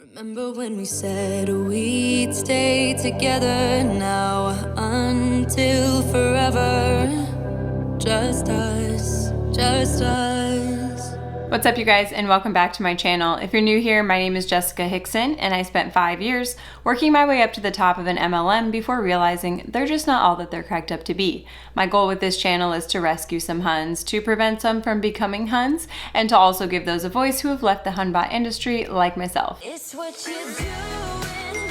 Remember when we said we'd stay together now until forever? Just us, just us. What's up, you guys, and welcome back to my channel. If you're new here, my name is Jessica Hickson, and I spent 5 years working my way up to the top of an MLM before realizing they're just not all that they're cracked up to be. My goal with this channel is to rescue some huns, to prevent some from becoming huns, and to also give those a voice who have left the hunbot industry like myself. It's what you do,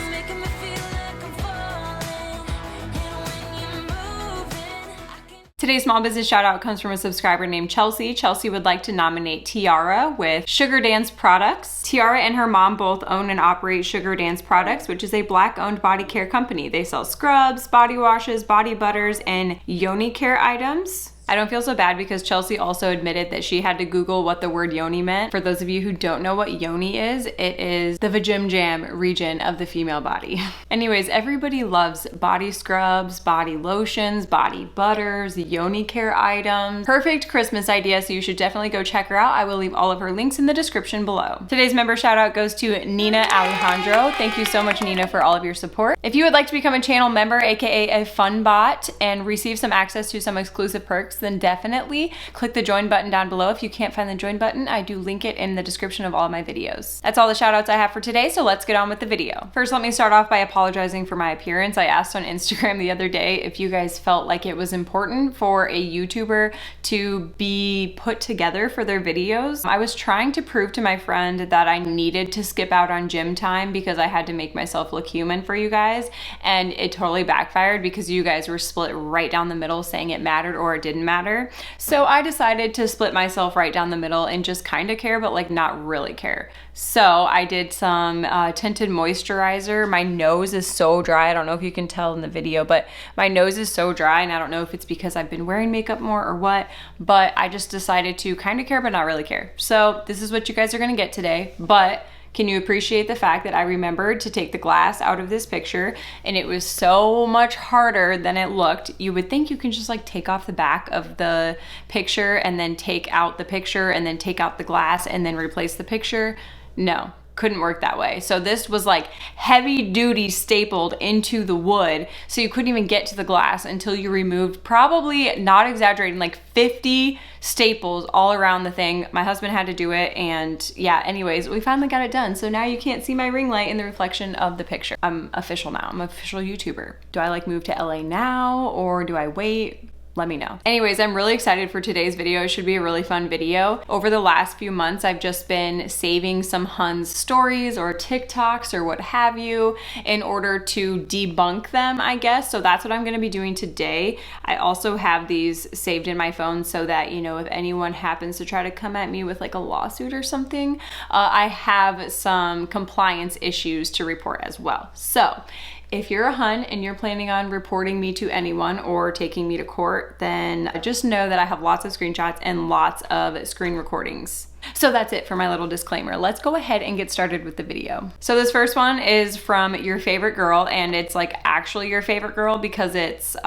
making me feel like I'm falling. And when you're moving, I can... Today's small business shout out comes from a subscriber named Chelsea. Chelsea would like to nominate Tiara with Sugar Dance Products. Tiara and her mom both own and operate Sugar Dance Products, which is a Black-owned body care company. They sell scrubs, body washes, body butters, and yoni care items. I don't feel so bad because Chelsea also admitted that she had to Google what the word yoni meant. For those of you who don't know what yoni is, it is the vajim region of the female body. Anyways, everybody loves body scrubs, body lotions, body butters, yoni care items. Perfect Christmas idea, so you should definitely go check her out. I will leave all of her links in the description below. Today's member shout out goes to Nina Alejandro. Thank you so much, Nina, for all of your support. If you would like to become a channel member, aka a fun bot, and receive some access to some exclusive perks, then definitely click the join button down below. If you can't find the join button, I do link it in the description of all of my videos. That's all the shout outs I have for today, so let's get on with the video. First, let me start off by apologizing for my appearance. I asked on Instagram the other day if you guys felt like it was important for a YouTuber to be put together for their videos. I was trying to prove to my friend that I needed to skip out on gym time because I had to make myself look human for you guys, and it totally backfired because you guys were split right down the middle saying it mattered or it didn't matter. So I decided to split myself right down the middle and just kind of care, but like not really care. So I did some tinted moisturizer. My nose is so dry. I don't know if you can tell in the video, but my nose is so dry, and I don't know if it's because I've been wearing makeup more or what, but I just decided to kind of care, but not really care. So this is what you guys are gonna get today, but can you appreciate the fact that I remembered to take the glass out of this picture, and it was so much harder than it looked? You would think you can just like take off the back of the picture and then take out the picture and then take out the glass and then replace the picture. No, couldn't work that way. So this was like heavy duty stapled into the wood, so you couldn't even get to the glass until you removed, probably not exaggerating, like 50 staples all around the thing. My husband had to do it, and yeah, anyways, we finally got it done. So now you can't see my ring light in the reflection of the picture. I'm official now. I'm an official YouTuber. Do I like move to LA now, or do I wait? Let me know. Anyways, I'm really excited for today's video. It should be a really fun video. Over the last few months, I've just been saving some huns stories or TikToks or what have you in order to debunk them, I guess. So that's what I'm gonna be doing today. I also have these saved in my phone so that, you know, if anyone happens to try to come at me with like a lawsuit or something, I have some compliance issues to report as well. So if you're a hun and you're planning on reporting me to anyone or taking me to court, then just know that I have lots of screenshots and lots of screen recordings. So that's it for my little disclaimer. Let's go ahead and get started with the video. So this first one is from your favorite girl, and it's like actually your favorite girl because it's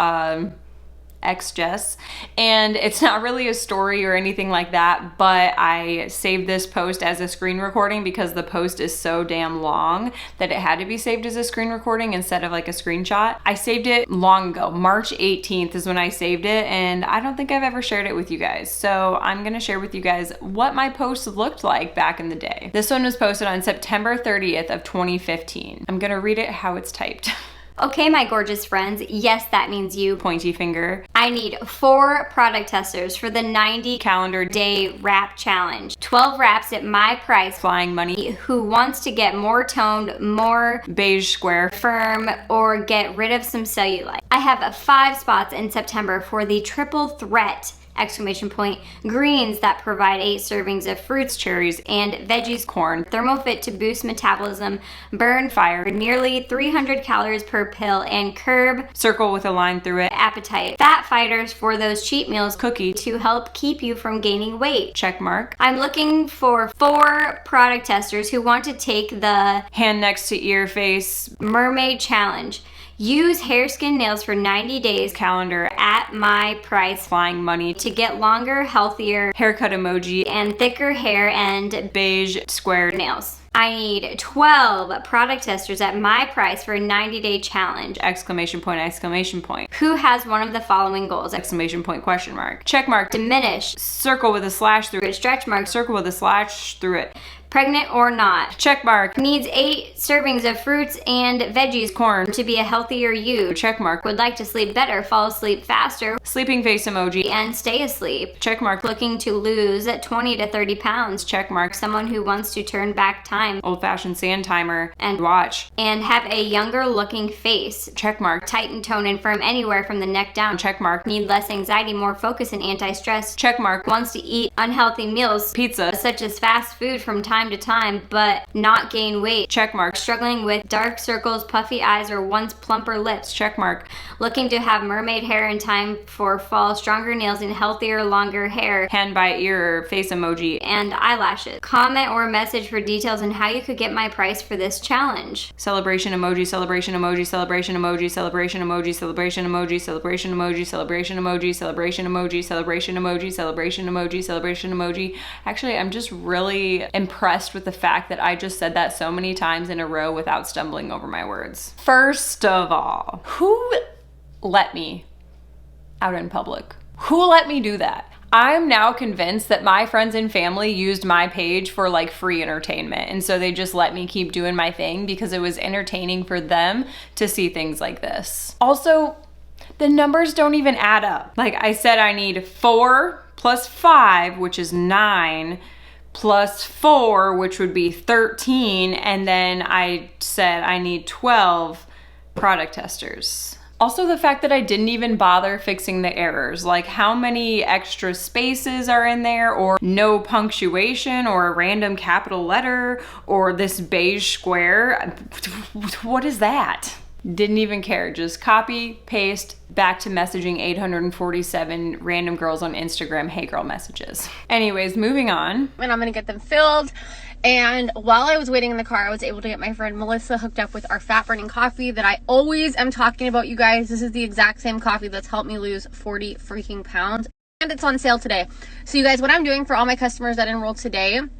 ex-Jess, and it's not really a story or anything like that, but I saved this post as a screen recording because the post is so damn long that it had to be saved as a screen recording instead of like a screenshot. I saved it long ago. March 18th is when I saved it, and I don't think I've ever shared it with you guys. So I'm gonna share with you guys what my post looked like back in the day. This one was posted on September 30th of 2015. I'm gonna read it how it's typed. Okay, my gorgeous friends, yes, that means you. Pointy finger. I need 4 product testers for the 90 Calendar day wrap challenge. 12 wraps at my price. Flying money. Who wants to get more toned, more beige square, firm, or get rid of some cellulite. I have 5 spots in September for the triple threat exclamation point, greens that provide 8 servings of fruits, cherries, and veggies, corn, thermofit to boost metabolism, burn fire, nearly 300 calories per pill, and curb, circle with a line through it, appetite, fat fighters for those cheat meals, cookie to help keep you from gaining weight, check mark. I'm looking for 4 product testers who want to take the hand next to ear face mermaid challenge. Use hair, skin, nails for 90 days. Calendar at my price. Flying money. To get longer, healthier haircut emoji and thicker hair and beige squared nails. I need 12 product testers at my price for a 90-day challenge. Exclamation point, exclamation point. Who has one of the following goals? Exclamation point, question mark. Check mark. Diminish. Circle with a slash through it. Stretch mark. Circle with a slash through it. Pregnant or not. Check mark. Needs 8 servings of fruits and veggies. Corn. To be a healthier you. Check mark. Would like to sleep better, fall asleep faster, Sleeping face emoji. and stay asleep. Check mark. Looking to lose 20 to 30 pounds. Check mark. Someone who wants to turn back time Old-fashioned sand timer. and Watch. and have a younger looking face. Check mark. Tight and tone and firm anywhere from the neck down. Check mark. Need less anxiety, more focus, and anti-stress. Check mark. Wants to eat unhealthy meals Pizza. such as fast food from time to time, but not gain weight. Check mark. Struggling with dark circles, puffy eyes, or once plumper lips. Check mark. Looking to have mermaid hair in time for fall, stronger nails, and healthier, longer hair. Hand by ear face emoji. And eyelashes. Comment or message for details on how you could get my price for this challenge. Celebration emoji, celebration emoji, celebration emoji, celebration emoji, celebration emoji, celebration emoji, celebration emoji, celebration emoji, celebration emoji, celebration emoji, celebration emoji. Actually, I'm just really impressed with the fact that I just said that so many times in a row without stumbling over my words. First of all, who let me out in public? Who let me do that? I'm now convinced that my friends and family used my page for like free entertainment. And so they just let me keep doing my thing because it was entertaining for them to see things like this. Also, the numbers don't even add up. Like I said, I need 4 plus 5, which is 9, plus 4, which would be 13. And then I said I need 12 product testers. Also, the fact that I didn't even bother fixing the errors, like how many extra spaces are in there, or no punctuation, or a random capital letter, or this beige square. What is that? Didn't even care. Just copy, paste, back to messaging 847 random girls on Instagram hey girl messages. Anyways, moving on. And I'm gonna get them filled. And while I was waiting in the car, I was able to get my friend Melissa hooked up with our fat burning coffee that I always am talking about, you guys. This is the exact same coffee that's helped me lose 40 freaking pounds. And it's on sale today. So you guys, what I'm doing for all my customers that enrolled today, I'm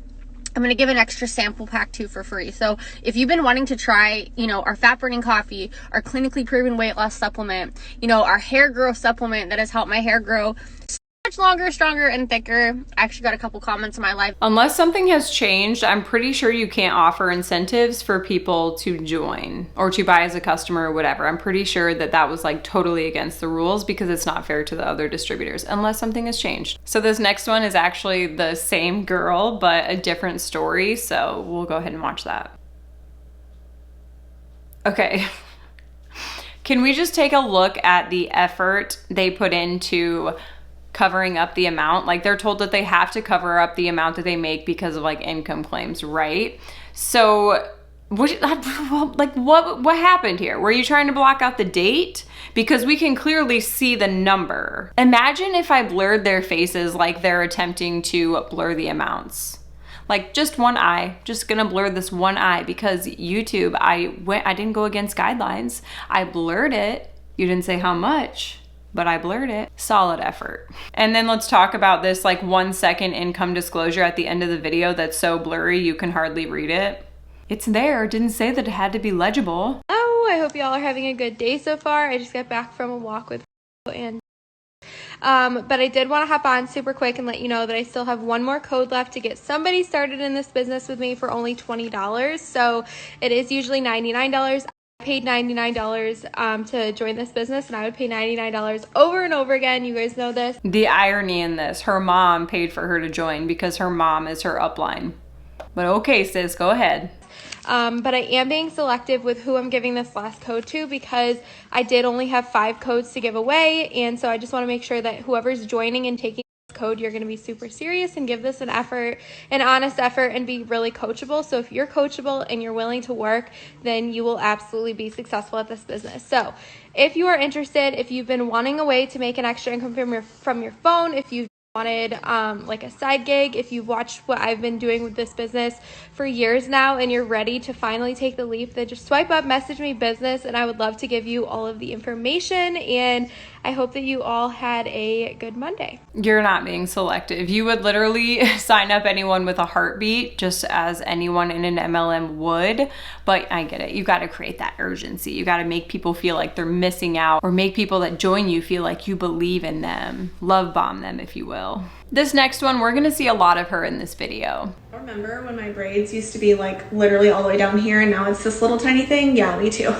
going to give an extra sample pack too for free. So if you've been wanting to try, you know, our fat burning coffee, our clinically proven weight loss supplement, you know, our hair growth supplement that has helped my hair grow so much longer, stronger, and thicker. I actually got a couple comments in my live. Unless something has changed, I'm pretty sure you can't offer incentives for people to join or to buy as a customer or whatever. I'm pretty sure that that was like totally against the rules because it's not fair to the other distributors unless something has changed. So this next one is actually the same girl, but a different story. So we'll go ahead and watch that. Okay. Can we just take a look at the effort they put into covering up the amount? Like they're told that they have to cover up the amount that they make because of like income claims, right? So what happened here? Were you trying to block out the date? Because we can clearly see the number. Imagine if I blurred their faces like they're attempting to blur the amounts. Like just one eye, just gonna blur this one eye because YouTube, I didn't go against guidelines. I blurred it. You didn't say how much, but I blurred it. Solid effort. And then let's talk about this like 1 second income disclosure at the end of the video that's so blurry you can hardly read it. It's there, didn't say that it had to be legible. Oh, I hope y'all are having a good day so far. I just got back from a walk with and but I did want to hop on super quick and let you know that I still have one more code left to get somebody started in this business with me for only $20. So it is usually $99. I paid $99 to join this business, and I would pay $99 over and over again. You guys know this. The irony in this, her mom paid for her to join because her mom is her upline. But okay, sis, go ahead. But I am being selective with who I'm giving this last code to because I did only have 5 codes to give away, and so I just want to make sure that whoever's joining and taking this code, you're going to be super serious and give this an effort, an honest effort, and be really coachable. So if you're coachable and you're willing to work, then you will absolutely be successful at this business. So if you are interested, if you've been wanting a way to make an extra income from your phone, if you've wanted like a side gig, if you've watched what I've been doing with this business for years now and you're ready to finally take the leap, then just swipe up, message me business, and I would love to give you all of the information and I hope that you all had a good Monday. You're not being selective. You would literally sign up anyone with a heartbeat, just as anyone in an MLM would. But I get it. You got to create that urgency. You got to make people feel like they're missing out, or make people that join you feel like you believe in them. Love bomb them, if you will. This next one, we're gonna see a lot of her in this video. Remember when my braids used to be like literally all the way down here and now it's this little tiny thing? Yeah, me too.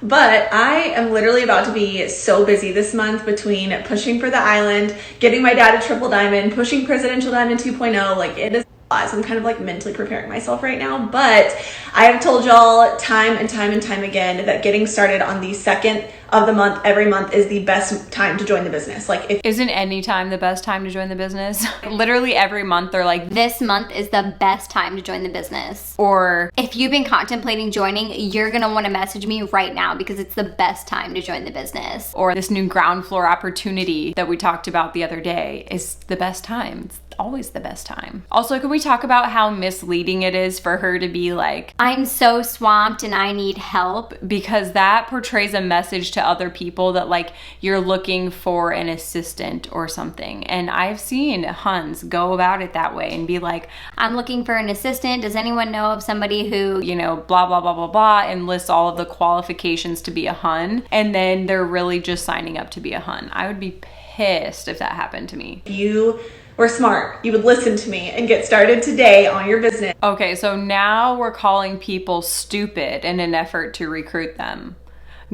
But I am literally about to be so busy this month between pushing for the island, getting my dad a triple diamond, pushing Presidential Diamond 2.0. Like, it is a lot. So I'm kind of like mentally preparing myself right now. But I have told y'all time and time and time again that getting started on the second of the month every month is the best time to join the business. Like, if Isn't any time the best time to join the business? Literally every month they're like, This month is the best time to join the business. or If you've been contemplating joining, you're gonna wanna message me right now because it's the best time to join the business. or this new ground floor opportunity that we talked about the other day is the best time. It's always the best time. Also, can we talk about how misleading it is for her to be like, I'm so swamped and I need help. because that portrays a message to other people that like you're looking for an assistant or something. And I've seen huns go about it that way and be like, I'm looking for an assistant. Does anyone know of somebody who, you know, blah, blah, blah, blah, blah, and lists all of the qualifications to be a hun. And then they're really just signing up to be a hun. I would be pissed if that happened to me. you were smart, you would listen to me and get started today on your business. Okay, so now we're calling people stupid in an effort to recruit them.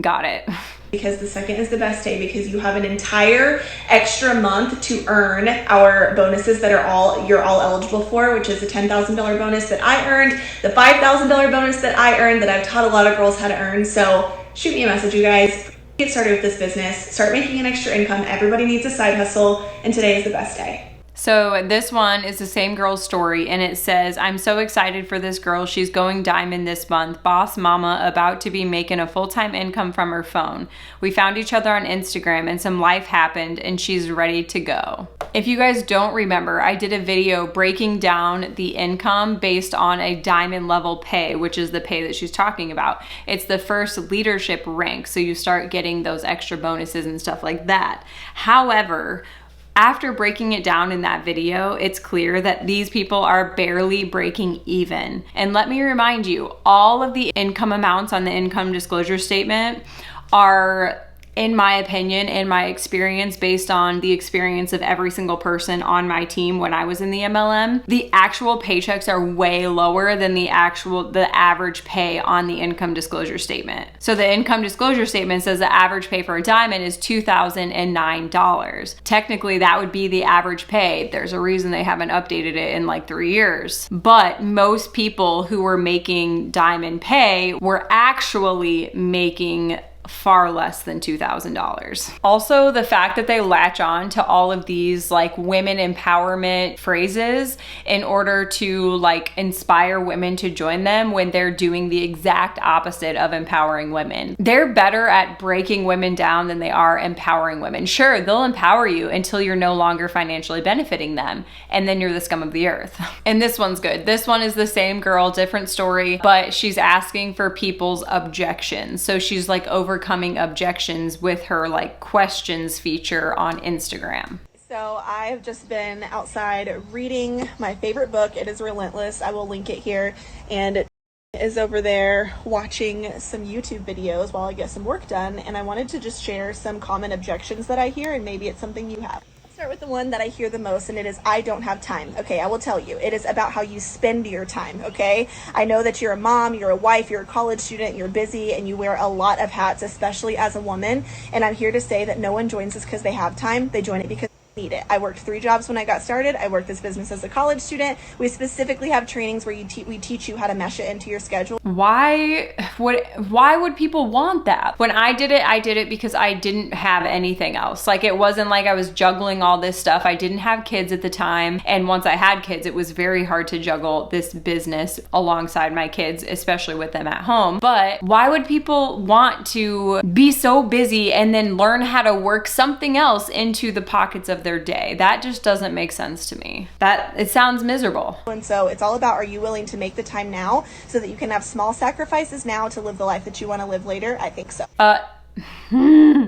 Got it. Because the second is the best day, because you have an entire extra month to earn our bonuses that are you're all eligible for, which is the $10,000 bonus that I earned, the $5,000 bonus that I earned, that I've taught a lot of girls how to earn. So shoot me a message, you guys. Get started with this business, start making an extra income. Everybody needs a side hustle, and today is the best day. So this one is the same girl's story, and it says, I'm so excited for this girl. She's going diamond this month. Boss mama about to be making a full-time income from her phone. We found each other on Instagram and some life happened and she's ready to go. If you guys don't remember, I did a video breaking down the income based on a diamond level pay, which is the pay that she's talking about. It's the first leadership rank, so you start getting those extra bonuses and stuff like that. However, after breaking it down in that video, it's clear that these people are barely breaking even. And let me remind you, all of the income amounts on the income disclosure statement are, in my opinion, in my experience, based on the experience of every single person on my team when I was in the MLM, the actual paychecks are way lower than the average pay on the income disclosure statement. So the income disclosure statement says the average pay for a diamond is $2,009. Technically, that would be the average pay. There's a reason they haven't updated it in like 3 years. But most people who were making diamond pay were actually making far less than $2,000. Also, the fact that they latch on to all of these like women empowerment phrases in order to like inspire women to join them when they're doing the exact opposite of empowering women. They're better at breaking women down than they are empowering women. Sure, they'll empower you until you're no longer financially benefiting them, and then you're the scum of the earth. And this one's good. This one is the same girl, different story, but she's asking for people's objections. So she's like overcoming objections with her like questions feature on Instagram. So I've just been outside reading my favorite book. It is Relentless. I will link it here. And it is over there watching some YouTube videos while I get some work done. And I wanted to just share some common objections that I hear, and maybe it's something you have. Start with the one that I hear the most, and it is, I don't have time. Okay, I will tell you, it is about how you spend your time. Okay, I know that you're a mom, you're a wife, you're a college student, you're busy, and you wear a lot of hats, especially as a woman. And I'm here to say that no one joins this because they have time. They join it because need it. I worked 3 jobs when I got started. I worked this business as a college student. We specifically have trainings where we teach you how to mesh it into your schedule. Why would people want that? When I did it because I didn't have anything else. Like, it wasn't like I was juggling all this stuff. I didn't have kids at the time. And once I had kids, it was very hard to juggle this business alongside my kids, especially with them at home. But why would people want to be so busy and then learn how to work something else into the pockets of their day? That just doesn't make sense to me. It sounds miserable. And so it's all about, are you willing to make the time now so that you can have small sacrifices now to live the life that you want to live later? I think so.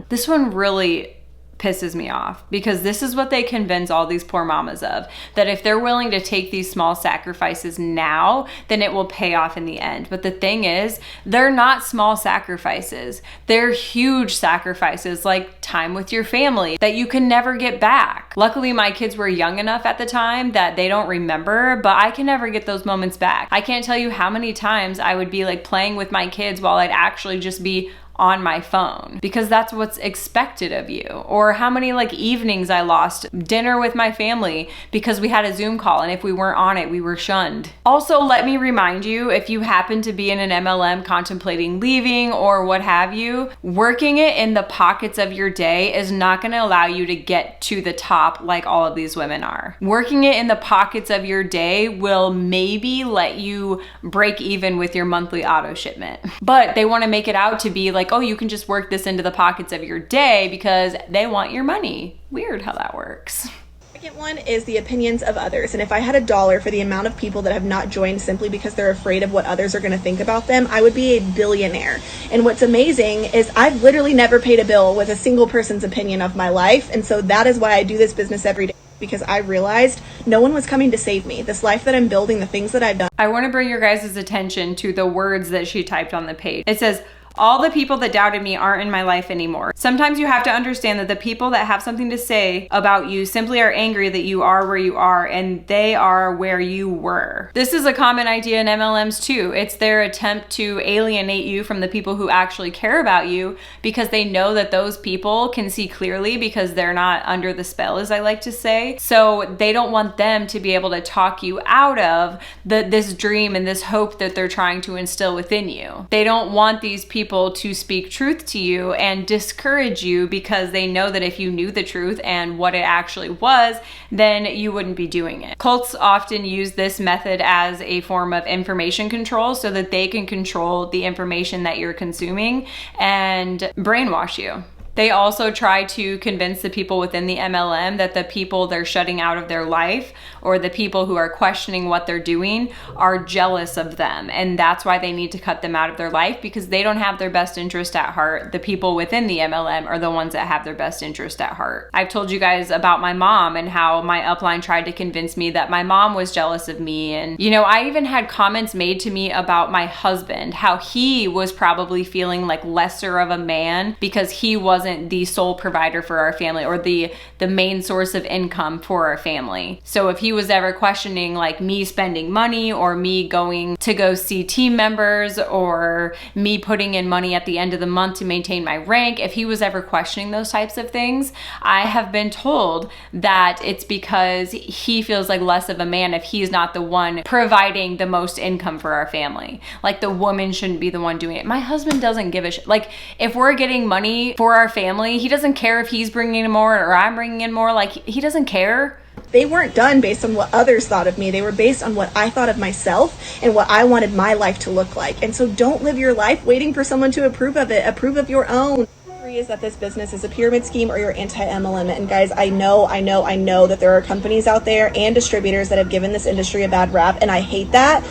This one really pisses me off because this is what they convince all these poor mamas of, that if they're willing to take these small sacrifices now, then it will pay off in the end. But the thing is, they're not small sacrifices. They're huge sacrifices, like time with your family that you can never get back. Luckily, my kids were young enough at the time that they don't remember, but I can never get those moments back. I can't tell you how many times I would be like playing with my kids while I'd actually just be on my phone because that's what's expected of you. Or how many like evenings I lost dinner with my family because we had a Zoom call, and if we weren't on it, we were shunned. Also, let me remind you, if you happen to be in an MLM contemplating leaving or what have you, working it in the pockets of your day is not going to allow you to get to the top like all of these women are. Working it in the pockets of your day will maybe let you break even with your monthly auto shipment, but they want to make it out to be like, oh, you can just work this into the pockets of your day because they want your money. Weird how that works. Second one is the opinions of others. And if I had $1 for the amount of people that have not joined simply because they're afraid of what others are going to think about them, I would be a billionaire. And what's amazing is I've literally never paid a bill with a single person's opinion of my life. And so that is why I do this business every day, because I realized no one was coming to save me. This life that I'm building, the things that I've done. I want to bring your guys' attention to the words that she typed on the page. It says, all the people that doubted me aren't in my life anymore. Sometimes you have to understand that the people that have something to say about you simply are angry that you are where you are and they are where you were. This is a common idea in MLMs too. It's their attempt to alienate you from the people who actually care about you because they know that those people can see clearly because they're not under the spell, as I like to say. So they don't want them to be able to talk you out of this dream and this hope that they're trying to instill within you. They don't want these people to speak truth to you and discourage you because they know that if you knew the truth and what it actually was, then you wouldn't be doing it. Cults often use this method as a form of information control so that they can control the information that you're consuming and brainwash you. They also try to convince the people within the MLM that the people they're shutting out of their life or the people who are questioning what they're doing are jealous of them. And that's why they need to cut them out of their life because they don't have their best interest at heart. The people within the MLM are the ones that have their best interest at heart. I've told you guys about my mom and how my upline tried to convince me that my mom was jealous of me. And, you know, I even had comments made to me about my husband, how he was probably feeling like lesser of a man because he wasn't the sole provider for our family or the main source of income for our family. So if he was ever questioning like me spending money or me going to go see team members or me putting in money at the end of the month to maintain my rank, if he was ever questioning those types of things, I have been told that it's because he feels like less of a man if he's not the one providing the most income for our family. Like the woman shouldn't be the one doing it. My husband doesn't give a shit. Like if we're getting money for our family, he doesn't care if he's bringing in more or I'm bringing in more. Like he doesn't care. They weren't done based on what others thought of me. They were based on what I thought of myself and what I wanted my life to look like. And so don't live your life waiting for someone to approve of it. Approve of your own. Is that this business is a pyramid scheme or you're anti-MLM. And guys, I know that there are companies out there and distributors that have given this industry a bad rap, and I hate that.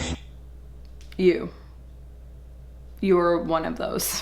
You're one of those.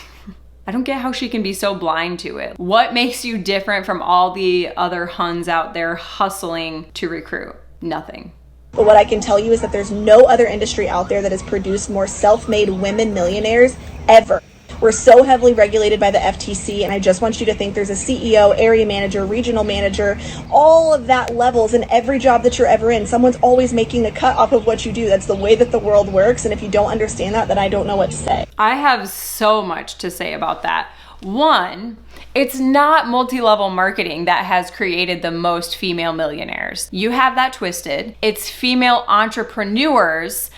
I don't get how she can be so blind to it. What makes you different from all the other huns out there hustling to recruit? Nothing. But what I can tell you is that there's no other industry out there that has produced more self-made women millionaires ever. We're so heavily regulated by the FTC, and I just want you to think there's a CEO, area manager, regional manager, all of that levels in every job that you're ever in. Someone's always making a cut off of what you do. That's the way that the world works, and if you don't understand that, then I don't know what to say. I have so much to say about that. One, it's not multi-level marketing that has created the most female millionaires. You have that twisted. It's female entrepreneurs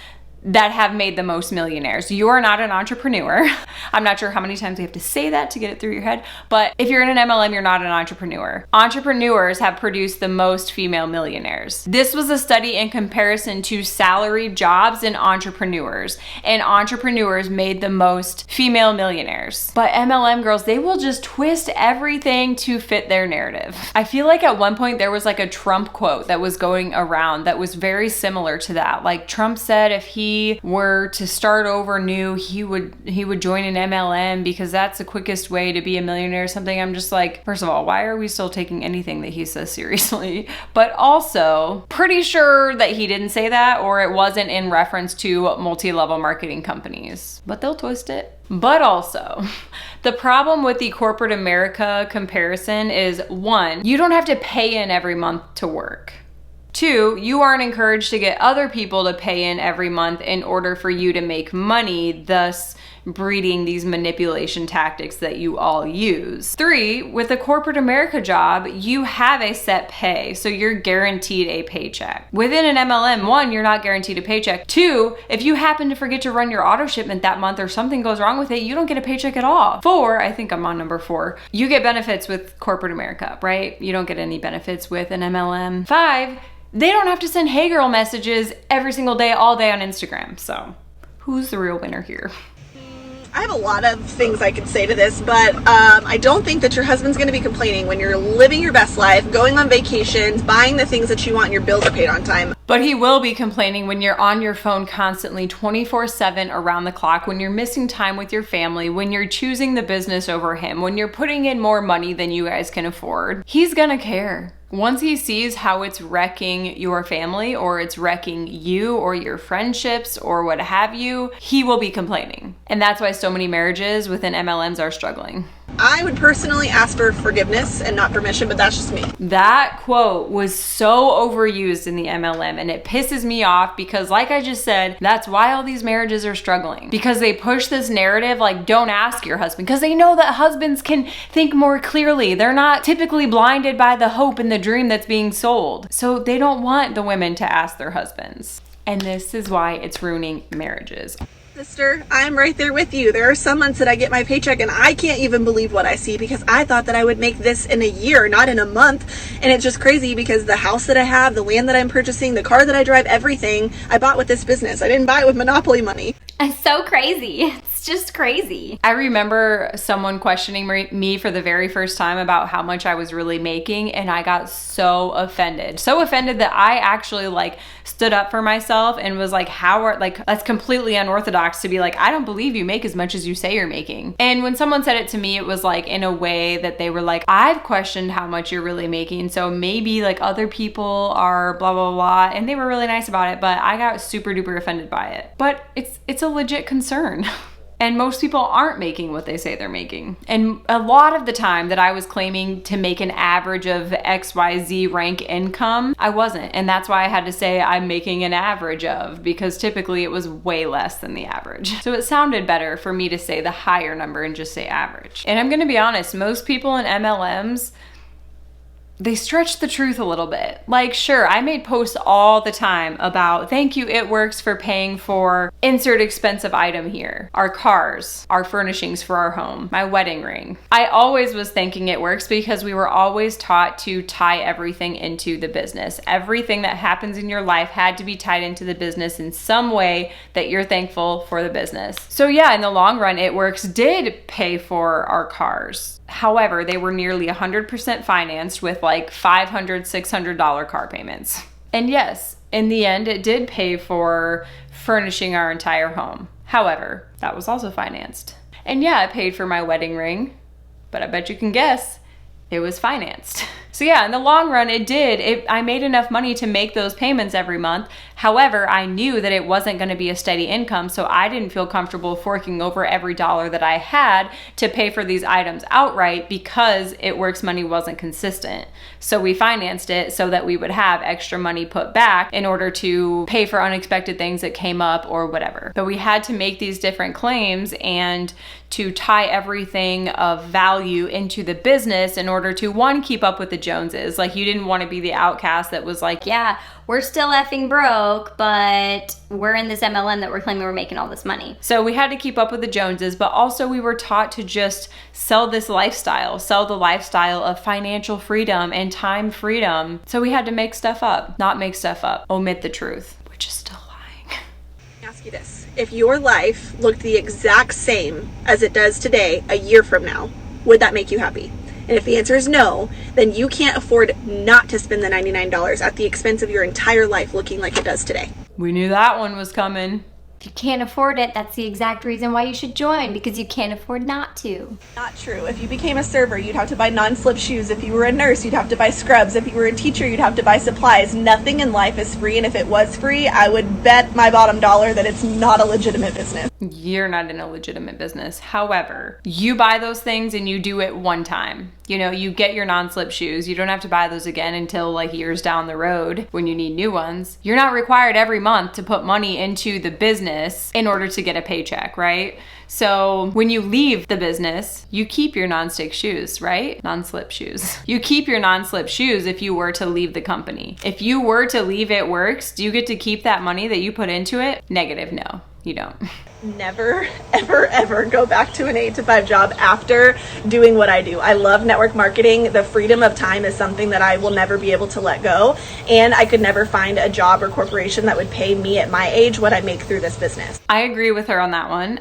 that have made the most millionaires. You are not an entrepreneur. I'm not sure how many times you have to say that to get it through your head, but if you're in an MLM, you're not an entrepreneur. Entrepreneurs have produced the most female millionaires. This was a study in comparison to salaried jobs and entrepreneurs made the most female millionaires. But MLM girls, they will just twist everything to fit their narrative. I feel like at one point there was like a Trump quote that was going around that was very similar to that. Like Trump said if he he were to start over new, he would join an MLM because that's the quickest way to be a millionaire or something. I'm just like, first of all, why are we still taking anything that he says seriously? But also, pretty sure that he didn't say that, or it wasn't in reference to multi-level marketing companies, but they'll twist it. But also, the problem with the corporate America comparison is, one, you don't have to pay in every month to work. Two, you aren't encouraged to get other people to pay in every month in order for you to make money, thus breeding these manipulation tactics that you all use. Three, with a corporate America job, you have a set pay, so you're guaranteed a paycheck. Within an MLM, one, you're not guaranteed a paycheck. Two, if you happen to forget to run your auto shipment that month or something goes wrong with it, you don't get a paycheck at all. Four, I think I'm on number 4, you get benefits with corporate America, right? You don't get any benefits with an MLM. 5, they don't have to send hey girl messages every single day, all day on Instagram. So who's the real winner here? I have a lot of things I could say to this, but I don't think that your husband's going to be complaining when you're living your best life, going on vacations, buying the things that you want, and your bills are paid on time. But he will be complaining when you're on your phone constantly 24/7 around the clock, when you're missing time with your family, when you're choosing the business over him, when you're putting in more money than you guys can afford. He's gonna care. Once he sees how it's wrecking your family, or it's wrecking you or your friendships or what have you, he will be complaining. And that's why so many marriages within MLMs are struggling. I would personally ask for forgiveness and not permission, but that's just me. That quote was so overused in the MLM, and it pisses me off because, like I just said, that's why all these marriages are struggling. Because they push this narrative like, don't ask your husband, because they know that husbands can think more clearly. They're not typically blinded by the hope and the dream that's being sold. So they don't want the women to ask their husbands. And this is why it's ruining marriages. Sister, I'm right there with you. There are some months that I get my paycheck and I can't even believe what I see because I thought that I would make this in a year, not in a month. And it's just crazy because the house that I have, the land that I'm purchasing, the car that I drive, everything I bought with this business. I didn't buy it with Monopoly money. It's so crazy. It's just crazy. I remember someone questioning me for the very first time about how much I was really making, and I got so offended. So offended that I actually like stood up for myself and was like, that's completely unorthodox to be like, I don't believe you make as much as you say you're making. And when someone said it to me, it was like in a way that they were like, I've questioned how much you're really making, so maybe like other people are blah, blah, blah. And they were really nice about it, but I got super duper offended by it. But it's a legit concern. And most people aren't making what they say they're making. And a lot of the time that I was claiming to make an average of XYZ rank income, I wasn't. And that's why I had to say I'm making an average of, because typically it was way less than the average. So it sounded better for me to say the higher number and just say average. And I'm gonna be honest, most people in MLMs, they stretch the truth a little bit. Like, sure, I made posts all the time about, thank you, It Works, for paying for insert expensive item here, our cars, our furnishings for our home, my wedding ring. I always was thanking It Works because we were always taught to tie everything into the business. Everything that happens in your life had to be tied into the business in some way that you're thankful for the business. So yeah, in the long run, It Works did pay for our cars. However, they were nearly 100% financed with like $500, $600 car payments. And yes, in the end, it did pay for furnishing our entire home. However, that was also financed. And yeah, it paid for my wedding ring, but I bet you can guess it was financed. So yeah, in the long run, I made enough money to make those payments every month. However, I knew that it wasn't gonna be a steady income, so I didn't feel comfortable forking over every dollar that I had to pay for these items outright because It Works money wasn't consistent. So we financed it so that we would have extra money put back in order to pay for unexpected things that came up or whatever. But we had to make these different claims and to tie everything of value into the business in order to, one, keep up with the Joneses. Like, you didn't want to be the outcast that was like, Yeah, we're still effing broke, but we're in this MLM that we're claiming we're making all this money. So we had to keep up with the Joneses, but also we were taught to just sell this lifestyle, sell the lifestyle of financial freedom and time freedom. So we had to make stuff up, not make stuff up, omit the truth, which is still lying. Ask you this. If your life looked the exact same as it does today, a year from now, would that make you happy? And if the answer is no, then you can't afford not to spend the $99 at the expense of your entire life looking like it does today. We knew that one was coming. If you can't afford it, that's the exact reason why you should join, because you can't afford not to. Not true. If you became a server, you'd have to buy non-slip shoes. If you were a nurse, you'd have to buy scrubs. If you were a teacher, you'd have to buy supplies. Nothing in life is free, and if it was free, I would bet my bottom dollar that it's not a legitimate business. You're not in a legitimate business. However, you buy those things and you do it one time. You know, you get your non-slip shoes. You don't have to buy those again until like years down the road when you need new ones. You're not required every month to put money into the business in order to get a paycheck, right? So when you leave the business, you keep your non-stick shoes, right? Non-slip shoes. You keep your non-slip shoes if you were to leave the company. If you were to leave It Works, do you get to keep that money that you put into it? Negative, no, you don't. Never, ever, ever go back to an 8-to-5 job after doing what I do. I love network marketing. The freedom of time is something that I will never be able to let go. And I could never find a job or corporation that would pay me at my age what I make through this business. I agree with her on that one.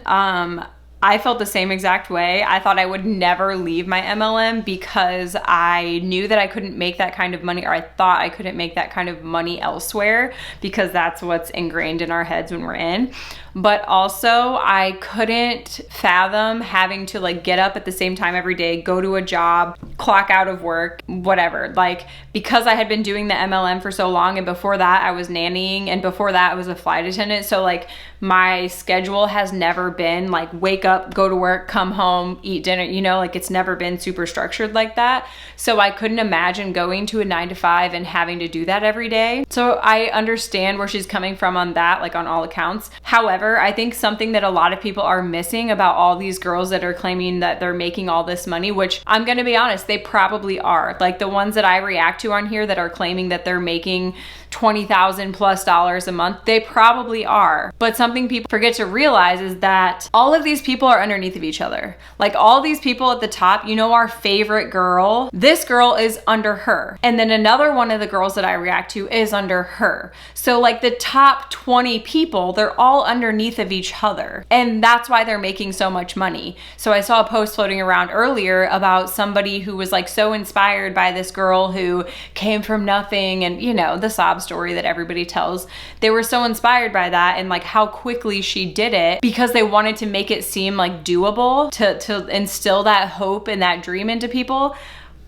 I felt the same exact way. I thought I would never leave my MLM because I knew that I couldn't make that kind of money, or I thought I couldn't make that kind of money elsewhere, because that's what's ingrained in our heads when we're in. But also I couldn't fathom having to like get up at the same time every day, go to a job, clock out of work, whatever. Like, because I had been doing the MLM for so long, and before that I was nannying, and before that I was a flight attendant. So like my schedule has never been like wake up, go to work, come home, eat dinner, you know, like it's never been super structured like that. So I couldn't imagine going to a 9-to-5 and having to do that every day. So I understand where she's coming from on that, like on all accounts. However, I think something that a lot of people are missing about all these girls that are claiming that they're making all this money, which I'm gonna be honest, they probably are. Like the ones that I react to on here that are claiming that they're making $20,000+ a month, they probably are. But something people forget to realize is that all of these people are underneath of each other. Like all these people at the top, you know, our favorite girl, this girl is under her. And then another one of the girls that I react to is under her. So like the top 20 people, they're all underneath of each other. And that's why they're making so much money. So I saw a post floating around earlier about somebody who was like so inspired by this girl who came from nothing, and you know, the sob story that everybody tells. They were so inspired by that and like how quickly she did it, because they wanted to make it seem like doable, to instill that hope and that dream into people.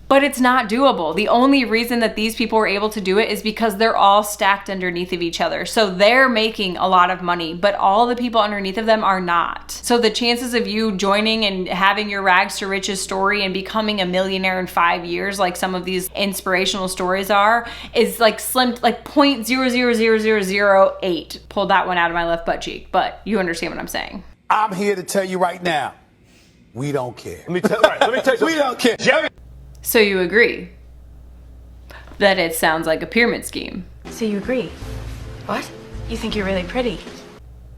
But it's not doable. The only reason that these people were able to do it is because they're all stacked underneath of each other. So they're making a lot of money, but all the people underneath of them are not. So the chances of you joining and having your rags to riches story and becoming a millionaire in 5 years, like some of these inspirational stories are, is like slim, like 0.000008. Pulled that one out of my left butt cheek, but you understand what I'm saying. I'm here to tell you right now, we don't care. Let me tell you. We don't care. Jerry. So you agree that it sounds like a pyramid scheme. So you agree? What? You think you're really pretty?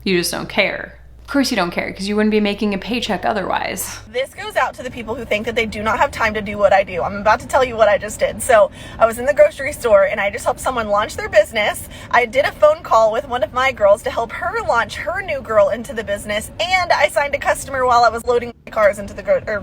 You just don't care. Of course you don't care, because you wouldn't be making a paycheck otherwise. This goes out to the people who think that they do not have time to do what I do. I'm about to tell you what I just did. So I was in the grocery store and I just helped someone launch their business. I did a phone call with one of my girls to help her launch her new girl into the business, and I signed a customer while I was loading my cars into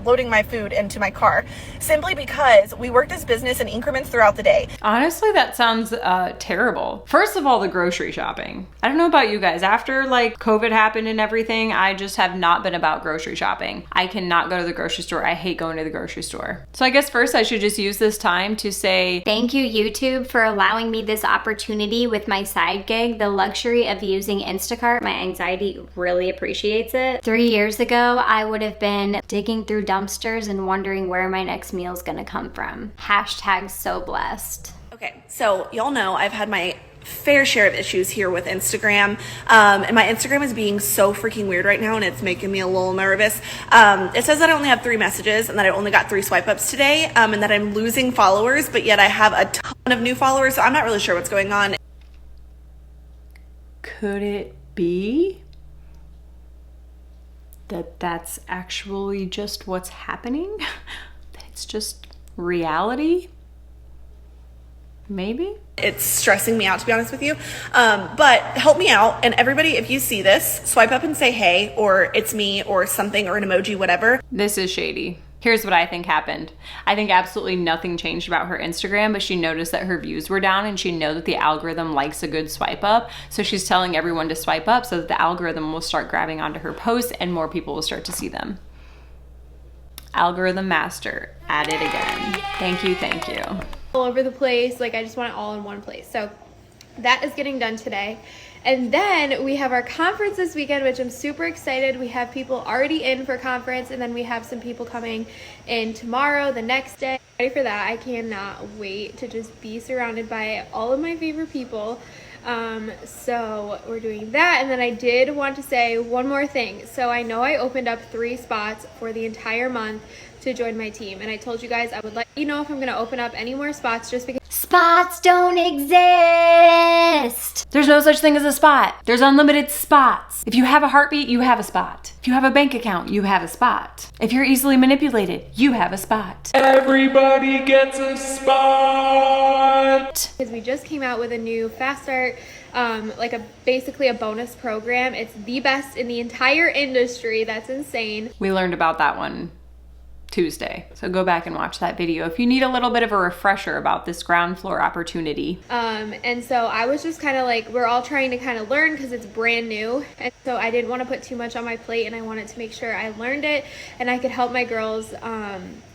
loading my food into my car, simply because we worked this business in increments throughout the day. Honestly, that sounds terrible. First of all, the grocery shopping. I don't know about you guys. After like COVID happened and everything, I just have not been about grocery shopping. I cannot go to the grocery store. I hate going to the grocery store. So I guess first I should just use this time to say thank you, YouTube, for allowing me this opportunity with my side gig, the luxury of using Instacart. My anxiety really appreciates it. 3 years ago, I would have been digging through dumpsters and wondering where my next meal is gonna come from. Hashtag so blessed. Okay, so y'all know I've had my fair share of issues here with Instagram, and my Instagram is being so freaking weird right now, and it's making me a little nervous. It says that I only have 3 messages and that I only got 3 swipe ups today, and that I'm losing followers, but yet I have a ton of new followers, so I'm not really sure what's going on. could it be that that's actually just what's happening? That it's just reality? Maybe? It's stressing me out, to be honest with you. But help me out. And everybody, if you see this, swipe up and say, hey, or it's me, or something, or an emoji, whatever. This is shady. Here's what I think happened. I think absolutely nothing changed about her Instagram, but she noticed that her views were down and she knows that the algorithm likes a good swipe up. So she's telling everyone to swipe up so that the algorithm will start grabbing onto her posts and more people will start to see them. Algorithm master, at it again. Thank you, thank you. All over the place, like I just want it all in one place. So that is getting done today. And then we have our conference this weekend, which I'm super excited. We have people already in for conference, and then we have some people coming in tomorrow, the next day. Ready for that. I cannot wait to just be surrounded by all of my favorite people. So we're doing that. And then I did want to say one more thing. So I know I opened up 3 spots for the entire month to join my team, and I told you guys I would let you know if I'm going to open up any more spots, just because Spots don't exist. There's no such thing as a spot. There's unlimited spots. If you have a heartbeat, you have a spot. If you have a bank account, you have a spot. If you're easily manipulated, you have a spot. Everybody gets a spot. because we just came out with a new fast start, like basically a bonus program. It's the best in the entire industry. That's insane. We learned about that one Tuesday, so go back and watch that video if you need a little bit of a refresher about this ground floor opportunity. And so I was just kind of like, we're all trying to kind of learn because it's brand new, and so I didn't want to put too much on my plate, and I wanted to make sure I learned it and I could help my girls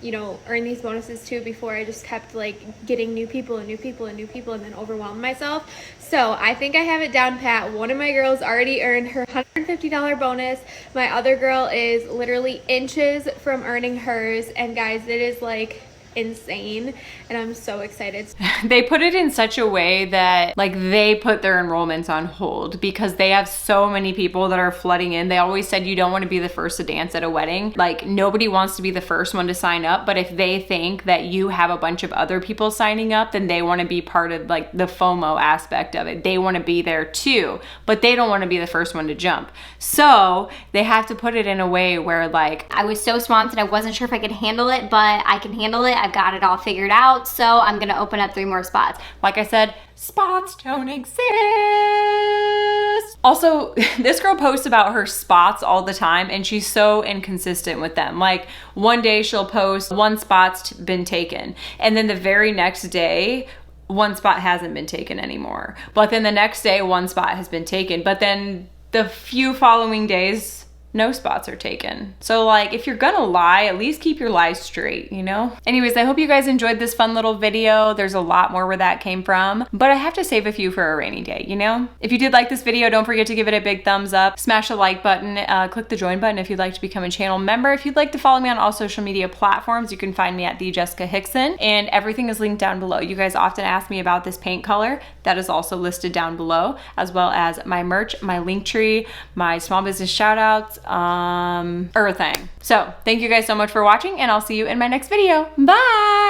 you know, earn these bonuses too, before I just kept like getting new people and new people and new people and then overwhelmed myself. So I think I have it down pat. One of my girls already earned her $150 bonus. My other girl is literally inches from earning hers, and guys, it is like insane, and I'm so excited. They put it in such a way that like they put their enrollments on hold because they have so many people that are flooding in. They always said you don't want to be the first to dance at a wedding. Like nobody wants to be the first one to sign up, but if they think that you have a bunch of other people signing up, then they want to be part of like the FOMO aspect of it. They want to be there too, but they don't want to be the first one to jump. So they have to put it in a way where like, I was so swamped and I wasn't sure if I could handle it, but I can handle it. I've got it all figured out, so I'm gonna open up 3 more spots. like I said, spots don't exist. Also, this girl posts about her spots all the time and she's so inconsistent with them. Like one day she'll post 1 spot's been taken, and then the very next day 1 spot hasn't been taken anymore. But then the next day 1 spot has been taken, but then the few following days no spots are taken. So like if you're gonna lie, at least keep your lies straight, you know? Anyways, I hope you guys enjoyed this fun little video. There's a lot more where that came from, but I have to save a few for a rainy day, you know? If you did like this video, don't forget to give it a big thumbs up, smash the like button, click the join button if you'd like to become a channel member. If you'd like to follow me on all social media platforms, you can find me at @JessicaHickson, and everything is linked down below. You guys often ask me about this paint color. That is also listed down below, as well as my merch, my link tree, my small business shout outs, everything. So thank you guys so much for watching, and I'll see you in my next video. Bye.